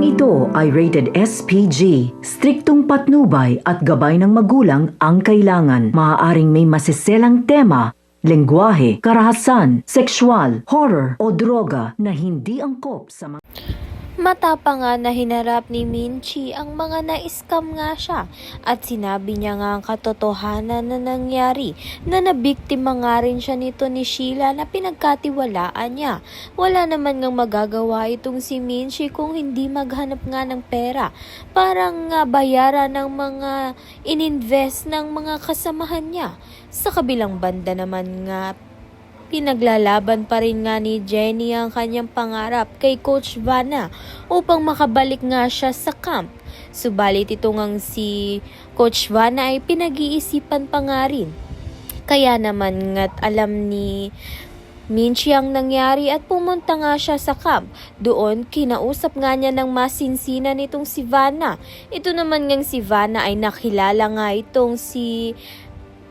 ito ay rated SPG. Striktong patnubay at gabay ng magulang ang kailangan. Maaaring may masiselang tema, lengguwahe, karahasan, sexual, horror o droga na hindi angkop sa mga... Matapang nga na hinarap ni Minchi ang mga na-scam nga siya at sinabi niya nga ang katotohanan na nangyari na nabiktima nga rin siya nito ni Sheila na pinagkatiwalaan niya. Wala naman ngang magagawa itong si Minchi kung hindi maghanap nga ng pera. Parang bayaran ng mga ininvest ng mga kasamahan niya. Sa kabilang banda naman nga, pinaglalaban pa rin nga ni Jenny ang kanyang pangarap kay Coach Vanna upang makabalik nga siya sa camp. Subalit ito ngang si Coach Vanna ay pinag-iisipan pa nga rin. Kaya naman nga't alam ni Minchi ang nangyari at pumunta nga siya sa camp. Doon, kinausap nga niya ng masinsinan nitong si Vanna. Ito naman ngang si Vanna ay nakilala nga itong si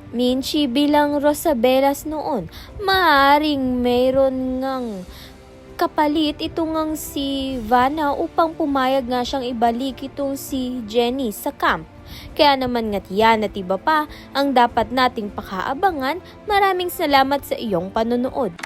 Minchi bilang Rosabelas noon. Maaring mayroon ngang kapalit ito ngang si Vanna upang pumayag nga siyang ibalik itong si Jenny sa camp. Kaya naman nga't yan at iba pa ang dapat nating pakaabangan. Maraming salamat sa iyong panonood.